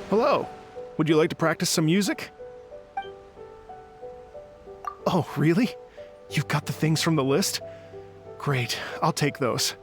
Hello. Would you like to practice some music? Oh, really? You've got the things from the list? Great, I'll take those.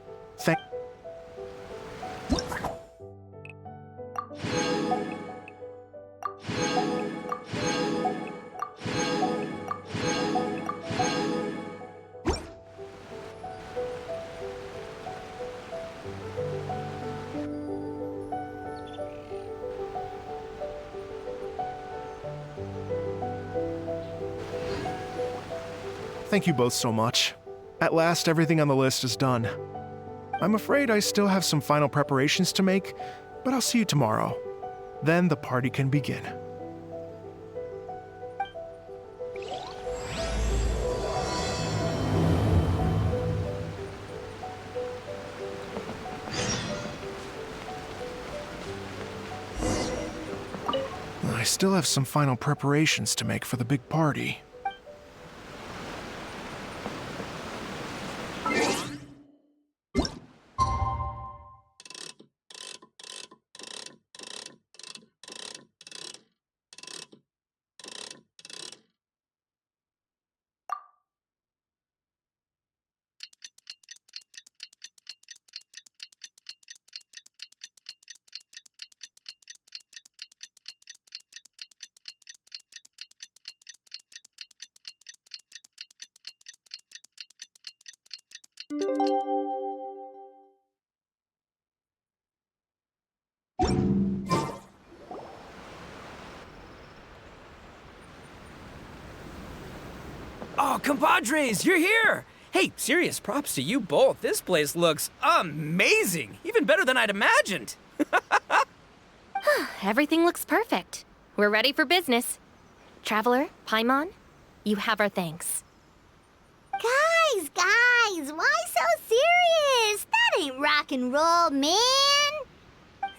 Thank you both so much. At last, everything on the list is done. I'm afraid I still have some final preparations to make, but I'll see you tomorrow. Then the party can begin. I still have some final preparations to make for the big party. Oh, compadres, you're here! Hey, serious props to you both. This place looks amazing! Even better than I'd imagined! Everything looks perfect. We're ready for business. Traveler, PAIMON, you have our thanks. Guys, why so serious? That ain't rock and roll, man!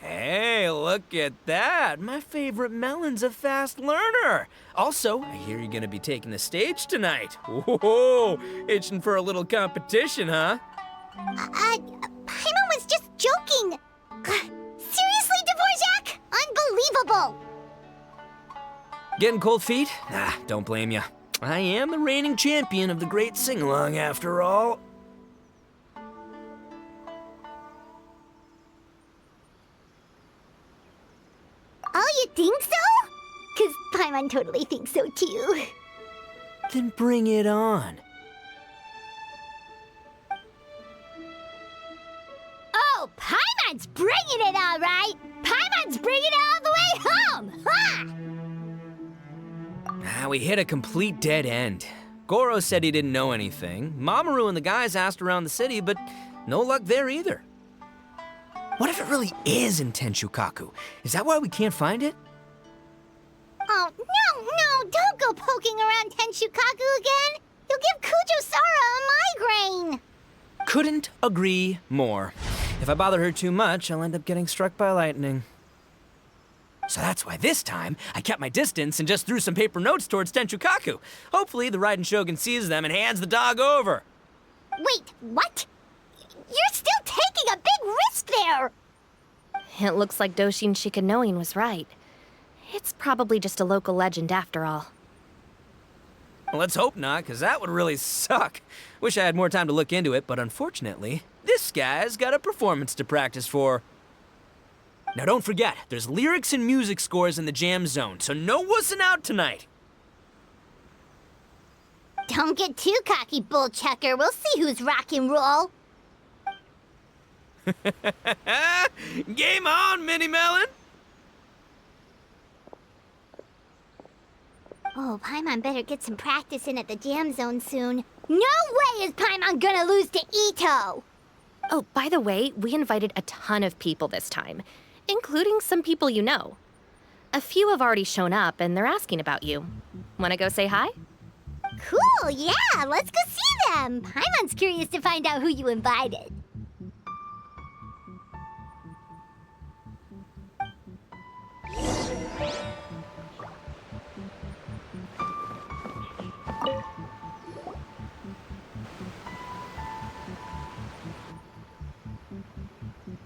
Hey, look at that! My favorite melon's a fast learner! Also, I hear you're gonna be taking the stage tonight. Whoa, itching for a little competition, huh? Paimon was just joking! Seriously, Dvorak? Unbelievable! Getting cold feet? Nah, don't blame ya. I am the reigning champion of the great sing-along, after all. Oh, you think so? 'Cause Paimon totally thinks so too. Then bring it on. Oh, Paimon's bringing it all right! Paimon's bringing it all the way home! Ha! We hit a complete dead end. Goro said he didn't know anything. Mamoru and the guys asked around the city, but no luck there either. What if it really is in Tenshukaku? Is that why we can't find it? Oh, no, don't go poking around Tenshukaku again! You'll give Kujo-Sara a migraine! Couldn't agree more. If I bother her too much, I'll end up getting struck by lightning. So that's why this time, I kept my distance and just threw some paper notes towards Tenshukaku. Hopefully the Raiden Shogun sees them and hands the dog over. Wait, what? You're still taking a big risk there! It looks like Doshin Shikanoin was right. It's probably just a local legend after all. Well, let's hope not, because that would really suck. Wish I had more time to look into it, but unfortunately, this guy's got a performance to practice for. Now don't forget, there's lyrics and music scores in the jam zone, so no wussing out tonight. Don't get too cocky, bullchucker. We'll see who's rock and roll. Game on, Mini Melon! Oh, Paimon better get some practice in at the jam zone soon. No way is Paimon gonna lose to Itto! Oh, by the way, we invited a ton of people this time, including some people you know. A few have already shown up, and they're asking about you. Wanna go say hi? Cool, yeah, let's go see them. Paimon's curious to find out who you invited.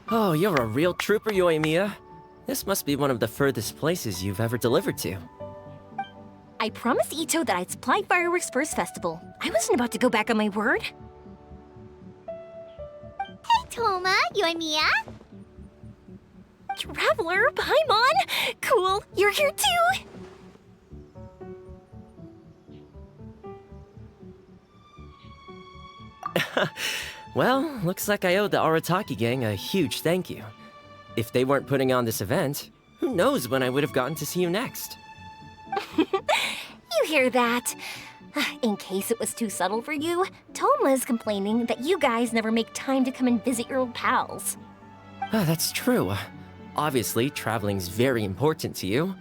Oh, you're a real trooper, Yoimiya. This must be one of the furthest places you've ever delivered to. I promised Itto that I'd supply fireworks for his festival. I wasn't about to go back on my word. Hey, Toma, Yoimiya. Traveler, PAIMON! Cool, you're here too! Well, looks like I owe the Arataki gang a huge thank you. If they weren't putting on this event, who knows when I would have gotten to see you next. You hear that? In case it was too subtle for you, Toma's complaining that you guys never make time to come and visit your old pals. That's true. Obviously, traveling's very important to you,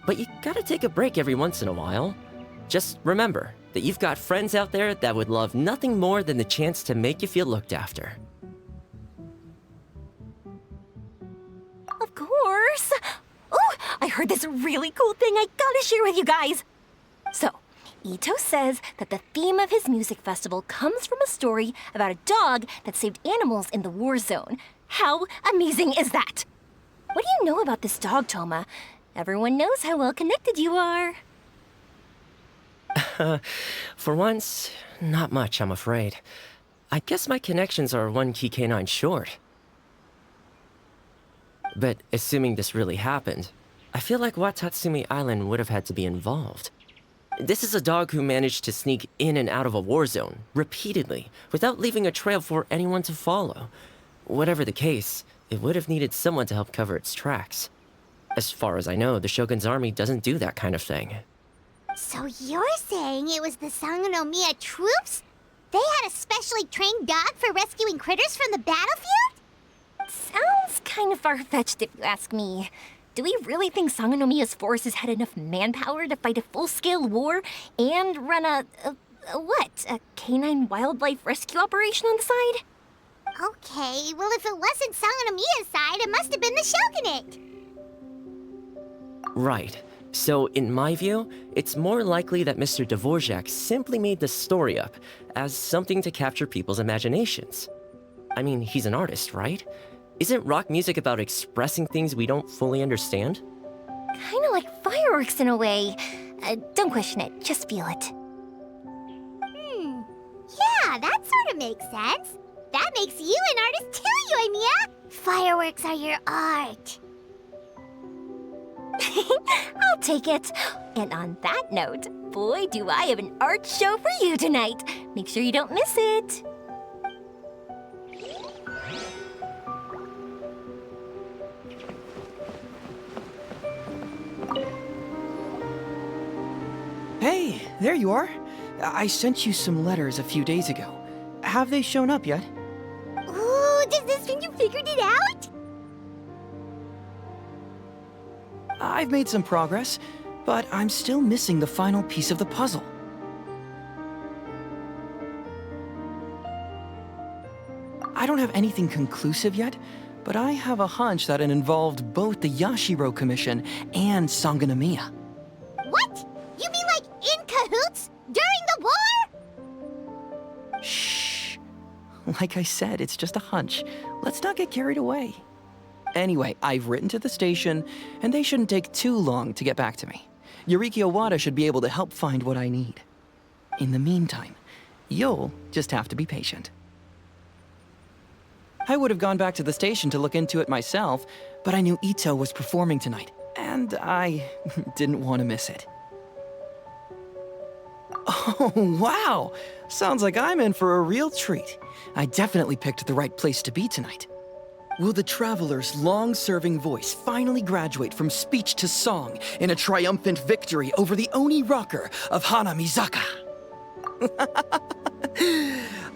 but you gotta take a break every once in a while. Just remember that you've got friends out there that would love nothing more than the chance to make you feel looked after. Of course! Ooh, I heard this really cool thing I gotta share with you guys! So, Itto says that the theme of his music festival comes from a story about a dog that saved animals in the war zone. How amazing is that? What do you know about this dog, Toma? Everyone knows how well connected you are. For once, not much, I'm afraid. I guess my connections are one key canine short. But assuming this really happened, I feel like Watatsumi Island would have had to be involved. This is a dog who managed to sneak in and out of a war zone, repeatedly, without leaving a trail for anyone to follow. Whatever the case, it would have needed someone to help cover its tracks. As far as I know, the Shogun's army doesn't do that kind of thing. So you're saying it was the Sangonomiya troops? They had a specially trained dog for rescuing critters from the battlefield? Sounds kind of far-fetched if you ask me. Do we really think Sangonomiya's forces had enough manpower to fight a full-scale war and run a canine wildlife rescue operation on the side? Okay, well if it wasn't Sangonomiya's side, it must have been the Shogunate. Right. So, in my view, it's more likely that Mr. Dvorak simply made the story up as something to capture people's imaginations. I mean, he's an artist, right? Isn't rock music about expressing things we don't fully understand? Kinda like fireworks in a way. Don't question it, just feel it. Yeah, that sort of makes sense. That makes you an artist too, Yoimiya. Fireworks are your art. I'll take it. And on that note, boy, do I have an art show for you tonight. Make sure you don't miss it. Hey, there you are. I sent you some letters a few days ago. Have they shown up yet? Ooh, does this mean you figured it out? I've made some progress, but I'm still missing the final piece of the puzzle. I don't have anything conclusive yet, but I have a hunch that it involved both the Yashiro Commission and Sangonomiya. What? You mean like in cahoots? During the war? Shh. Like I said, it's just a hunch. Let's not get carried away. Anyway, I've written to the station, and they shouldn't take too long to get back to me. Yuriki Owada should be able to help find what I need. In the meantime, you'll just have to be patient. I would have gone back to the station to look into it myself, but I knew Itto was performing tonight, and I didn't want to miss it. Oh, wow! Sounds like I'm in for a real treat. I definitely picked the right place to be tonight. Will the traveler's long-serving voice finally graduate from speech to song in a triumphant victory over the Oni rocker of Hanamizaka?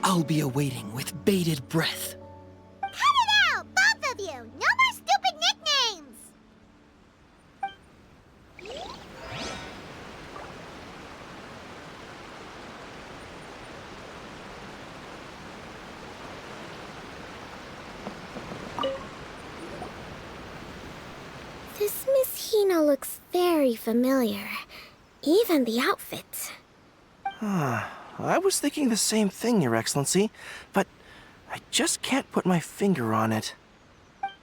I'll be awaiting with bated breath. Cut it out, both of you! No more stupid nicknames! This Miss Hina looks very familiar. Even the outfit. I was thinking the same thing, Your Excellency, but I just can't put my finger on it.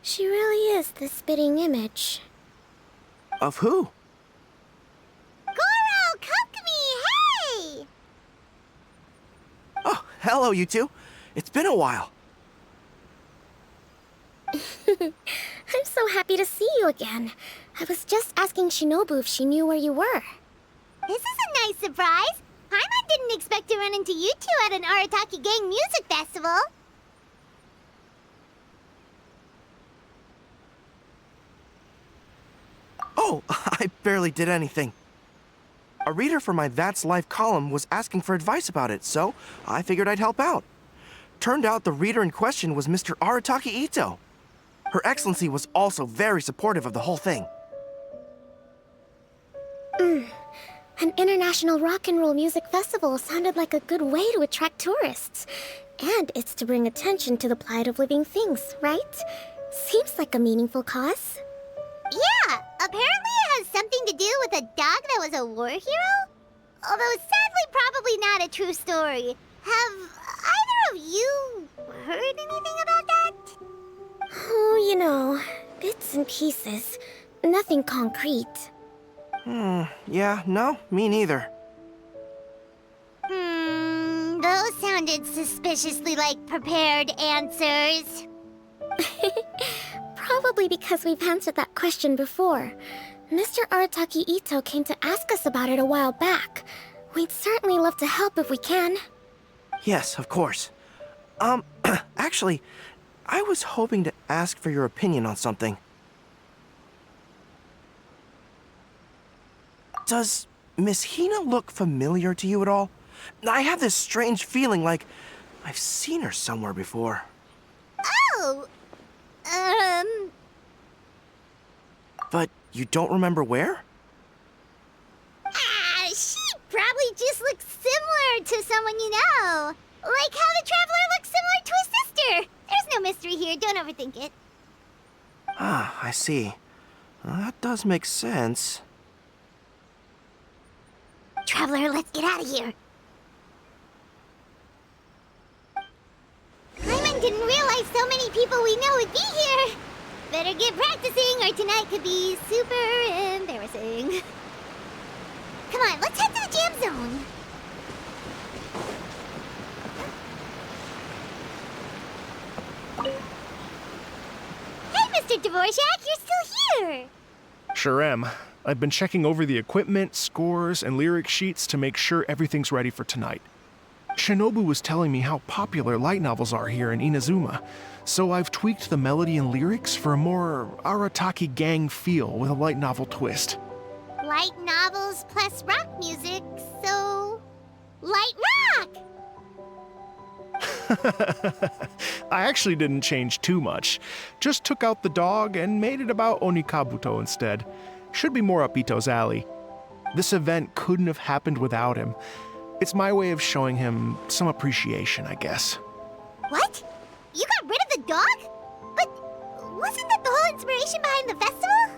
She really is the spitting image. Of who? Goro, Kokomi, hey! Oh, hello, you two. It's been a while. I'm so happy to see you again. I was just asking Shinobu if she knew where you were. This is a nice surprise. Paimon didn't expect to run into you two at an Arataki Gang music festival. Oh, I barely did anything. A reader for my That's Life column was asking for advice about it, so I figured I'd help out. Turned out the reader in question was Mr. Arataki Itto. Her Excellency was also very supportive of the whole thing. An international rock and roll music festival sounded like a good way to attract tourists. And it's to bring attention to the plight of living things, right? Seems like a meaningful cause. Yeah, apparently it has something to do with a dog that was a war hero? Although sadly probably not a true story. Have either of you heard anything about that? Oh, you know, bits and pieces. Nothing concrete. Yeah, no, me neither. Those sounded suspiciously like prepared answers. Probably because we've answered that question before. Mr. Arataki Itto came to ask us about it a while back. We'd certainly love to help if we can. Yes, of course. Actually, I was hoping to ask for your opinion on something. Does Miss Hina look familiar to you at all? I have this strange feeling like I've seen her somewhere before. Oh! But you don't remember where? She probably just looks similar to someone you know. Like how the Traveler looks similar to his sister. There's no mystery here, don't overthink it. Ah, I see. That does make sense. Traveler, let's get out of here. Paimon didn't realize so many people we know would be here. Better get practicing or tonight could be super embarrassing. Come on, let's head to the jam zone. Hey, Mr. Dvorak, you're still here. Sure am. I've been checking over the equipment, scores, and lyric sheets to make sure everything's ready for tonight. Shinobu was telling me how popular light novels are here in Inazuma, so I've tweaked the melody and lyrics for a more Arataki Gang feel with a light novel twist. Light novels plus rock music, so... light rock! I actually didn't change too much. Just took out the dog and made it about Onikabuto instead. Should be more up Itto's alley. This event couldn't have happened without him. It's my way of showing him some appreciation, I guess. What? You got rid of the dog? But wasn't that the whole inspiration behind the festival?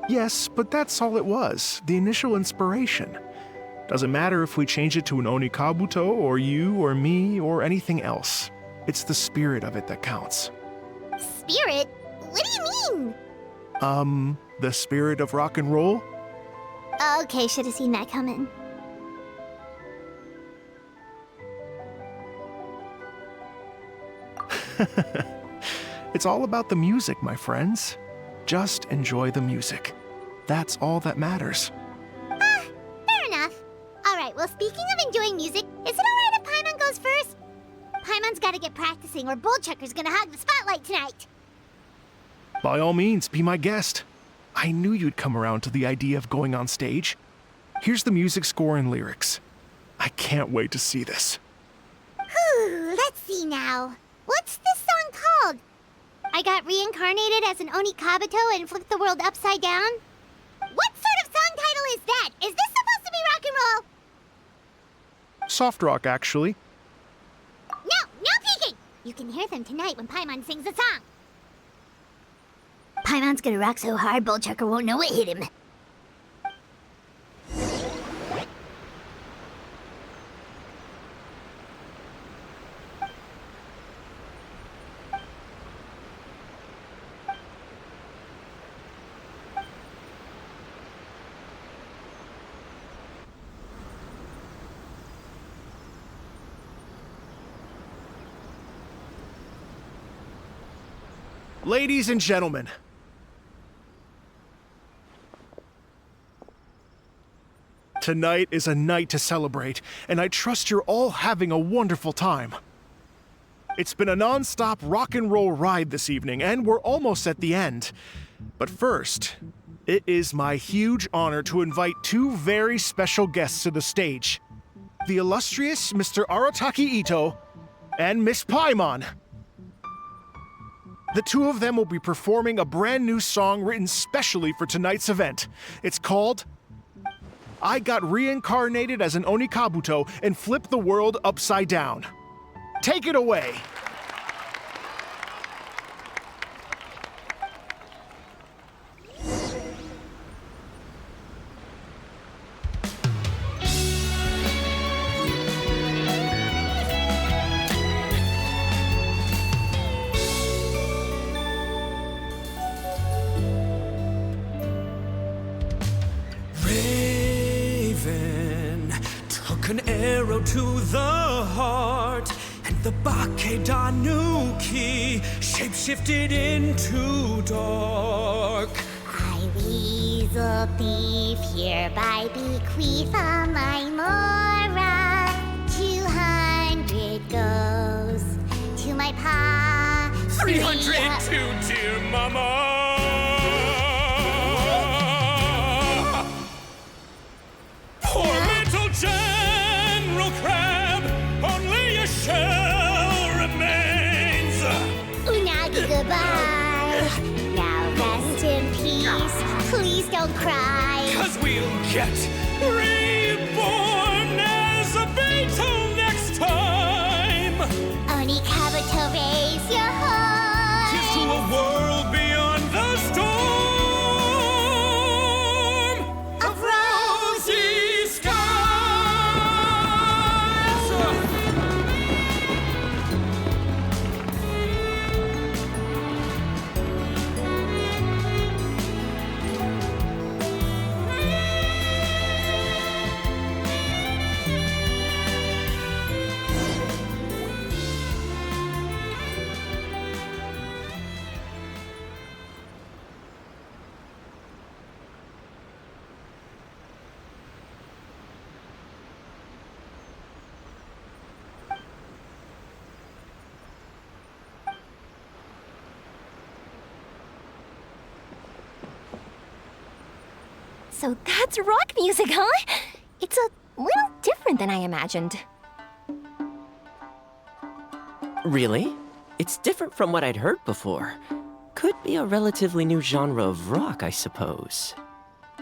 Yes, but that's all it was, the initial inspiration. Doesn't matter if we change it to an Onikabuto, or you, or me, or anything else. It's the spirit of it that counts. Spirit? What do you mean? The spirit of rock and roll? Okay, should have seen that coming. It's all about the music, my friends. Just enjoy the music. That's all that matters. Fair enough. Alright, well, speaking of enjoying music, is it alright if Paimon goes first? Paimon's gotta get practicing or Bullchucker's gonna hog the spotlight tonight. By all means, be my guest. I knew you'd come around to the idea of going on stage. Here's the music score and lyrics. I can't wait to see this. Whew, let's see now. What's this song called? I got reincarnated as an Onikabuto and flipped the world upside down? What sort of song title is that? Is this supposed to be rock and roll? Soft rock, actually. No peeking! You can hear them tonight when Paimon sings the song. Paimon's gonna rock so hard, Bullchucker won't know what hit him. Ladies and gentlemen, tonight is a night to celebrate, and I trust you're all having a wonderful time. It's been a non-stop rock and roll ride this evening, and we're almost at the end. But first, it is my huge honor to invite two very special guests to the stage. The illustrious Mr. Arataki Itto and Miss PAIMON. The two of them will be performing a brand new song written specially for tonight's event. It's called I Got Reincarnated as an Onikabuto and Flipped the World Upside Down. Take it away! An arrow to the heart, and the Bakedanuki shapeshifted into dark. I, weasel thief, hereby bequeath all my mora. 200 goes to my pa. 300 to dear mama. Poor little General Crab, only a shell remains. Unagi, goodbye. Now rest in peace. Please don't cry. 'Cause we'll get reborn as a beetle next time. Onikabuto, raise your heart. Here's to a world beyond the storm of rosy skies. So that's rock music, huh? It's a little different than I imagined. Really? It's different from what I'd heard before. Could be a relatively new genre of rock, I suppose.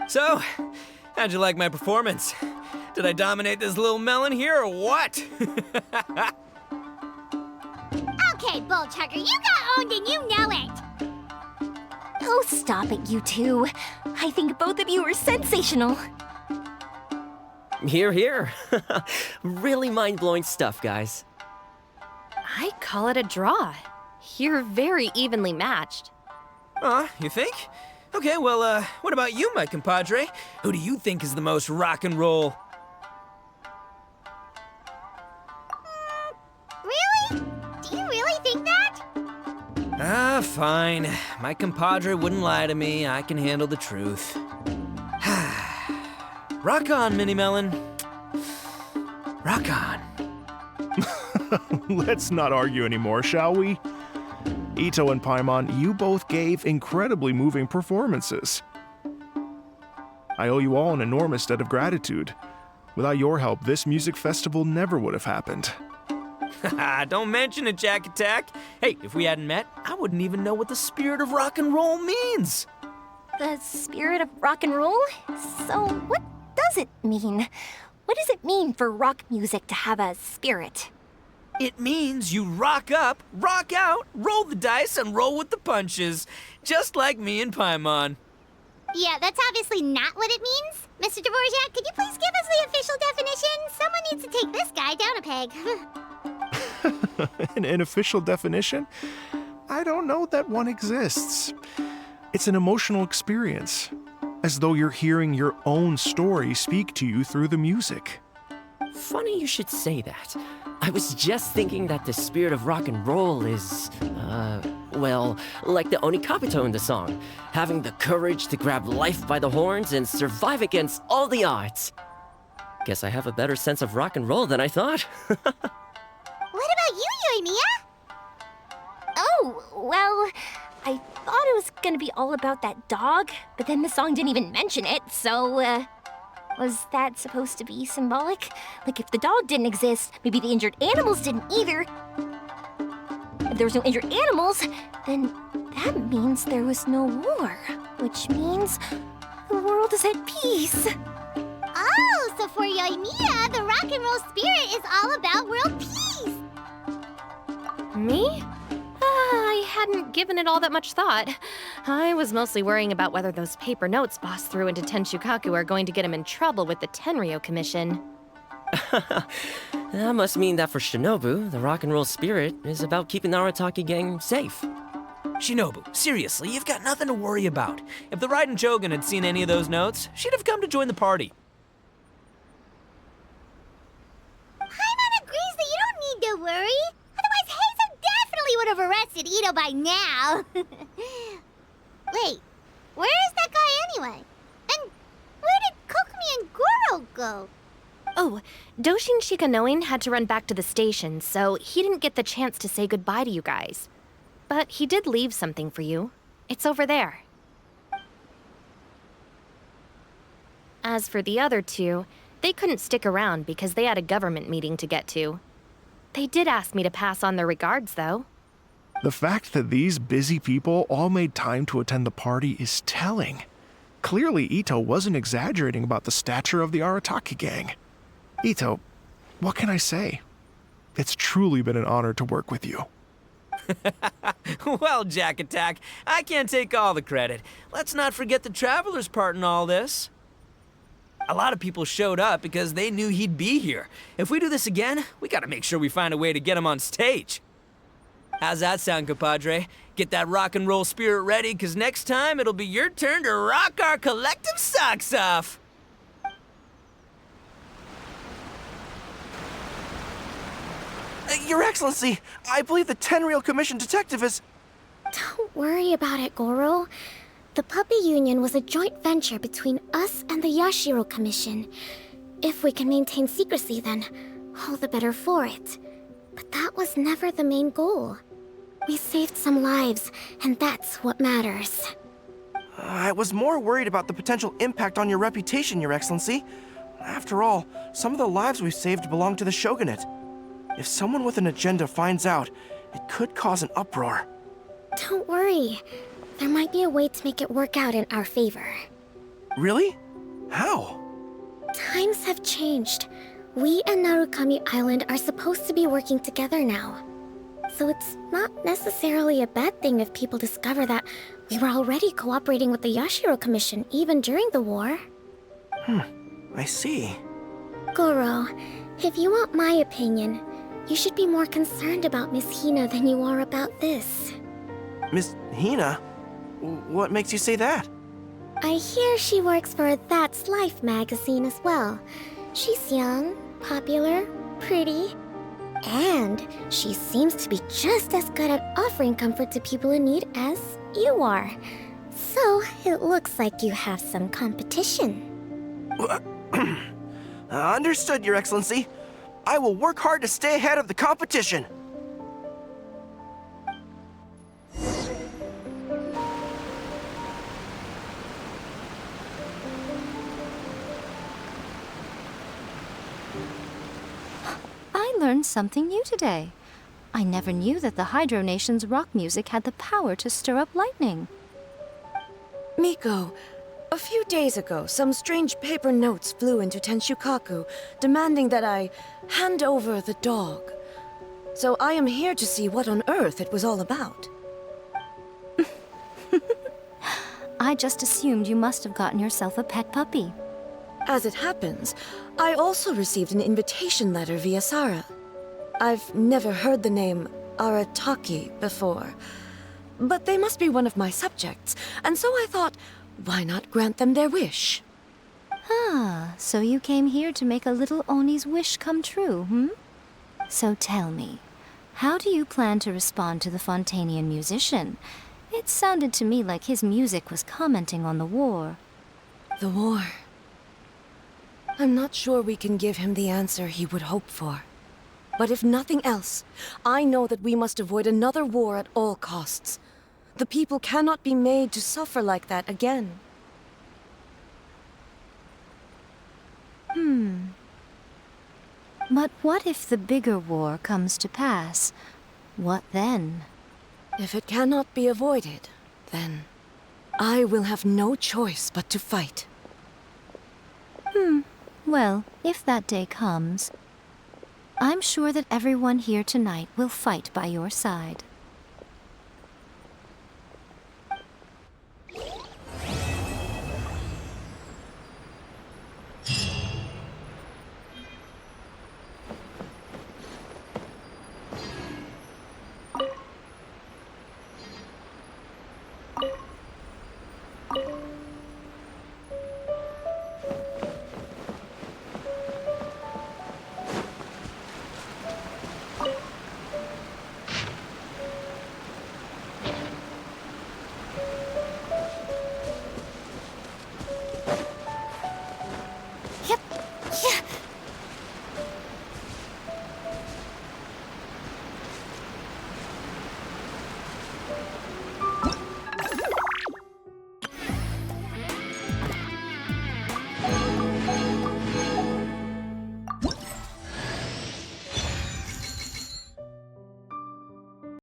So, how'd you like my performance? Did I dominate this little melon here or what? Okay, Bullchugger, you got owned and you know it. Oh, stop it, you two. I think both of you are sensational. Here, here. Really mind-blowing stuff, guys. I call it a draw. You're very evenly matched. You think? Okay, well, what about you, my compadre? Who do you think is the most rock and roll? Really? Do you really think that? Fine. My compadre wouldn't lie to me. I can handle the truth. Rock on, Mini Melon. Rock on. Let's not argue anymore, shall we? Itto and PAIMON, you both gave incredibly moving performances. I owe you all an enormous debt of gratitude. Without your help, this music festival never would have happened. Don't mention it, Jack Attack. Hey, if we hadn't met, I wouldn't even know what the spirit of rock and roll means. The spirit of rock and roll? So what does it mean? What does it mean for rock music to have a spirit? It means you rock up, rock out, roll the dice, and roll with the punches. Just like me and PAIMON. Yeah, that's obviously not what it means. Mr. Dvorak, could you please give us the official definition? Someone needs to take this guy down a peg. An official definition? I don't know that one exists. It's an emotional experience, as though you're hearing your own story speak to you through the music. Funny you should say that. I was just thinking that the spirit of rock and roll is, Well, like the Onikapito in the song, having the courage to grab life by the horns and survive against all the odds. Guess I have a better sense of rock and roll than I thought. What about you, Yoimiya? Oh, well, I thought it was gonna be all about that dog, but then the song didn't even mention it, so, was that supposed to be symbolic? Like, if the dog didn't exist, maybe the injured animals didn't either. If there was no injured animals, then that means there was no war, which means the world is at peace. Oh, so for Yoimiya, the rock and roll spirit is all about world peace. Me? I hadn't given it all that much thought. I was mostly worrying about whether those paper notes Boss threw into Tenshukaku are going to get him in trouble with the Tenryo Commission. That must mean that for Shinobu, the rock and roll spirit is about keeping the Arataki gang safe. Shinobu, seriously, you've got nothing to worry about. If the Raiden Shogun had seen any of those notes, she'd have come to join the party. Paimon agrees that you don't need to worry. Otherwise, Heizo definitely would have arrested Itto by now. Wait, where is that guy anyway? And where did Kokumi and Goro go? Oh, Doshin Shikanoin had to run back to the station, so he didn't get the chance to say goodbye to you guys. But he did leave something for you. It's over there. As for the other two, they couldn't stick around because they had a government meeting to get to. They did ask me to pass on their regards, though. The fact that these busy people all made time to attend the party is telling. Clearly, Itto wasn't exaggerating about the stature of the Arataki gang. Itto, what can I say? It's truly been an honor to work with you. Well, Jack Attack, I can't take all the credit. Let's not forget the Traveler's part in all this. A lot of people showed up because they knew he'd be here. If we do this again, we gotta make sure we find a way to get him on stage. How's that sound, compadre? Get that rock and roll spirit ready, because next time it'll be your turn to rock our collective socks off. Your Excellency, I believe the Tenryo Commission detective is... Don't worry about it, Goro. The Puppy Union was a joint venture between us and the Yashiro Commission. If we can maintain secrecy, then all the better for it. But that was never the main goal. We saved some lives, and that's what matters. I was more worried about the potential impact on your reputation, Your Excellency. After all, some of the lives we've saved belong to the Shogunate. If someone with an agenda finds out, it could cause an uproar. Don't worry. There might be a way to make it work out in our favor. Really? How? Times have changed. We and Narukami Island are supposed to be working together now. So it's not necessarily a bad thing if people discover that we were already cooperating with the Yashiro Commission even during the war. I see. Goro, if you want my opinion, you should be more concerned about Miss Hina than you are about this. Miss Hina? What makes you say that? I hear she works for That's Life magazine as well. She's young, popular, pretty, and she seems to be just as good at offering comfort to people in need as you are. So it looks like you have some competition. Understood, Your Excellency. I will work hard to stay ahead of the competition. I learned something new today. I never knew that the Hydro Nation's rock music had the power to stir up lightning. Miko, a few days ago, some strange paper notes flew into Tenshukaku, demanding that I hand over the dog. So I am here to see what on earth it was all about. I just assumed you must have gotten yourself a pet puppy. As it happens, I also received an invitation letter via Sara. I've never heard the name Arataki before, but they must be one of my subjects, and so I thought, why not grant them their wish? Ah, so you came here to make a little Oni's wish come true, hmm? So tell me, How do you plan to respond to the Fontanian musician? It sounded to me like his music was commenting on the war. The war. I'm not sure we can give him the answer he would hope for. But if nothing else, I know that we must avoid another war at all costs. The people cannot be made to suffer like that again. But what if the bigger war comes to pass? What then? If it cannot be avoided, then I will have no choice but to fight. Well, if that day comes, I'm sure that everyone here tonight will fight by your side.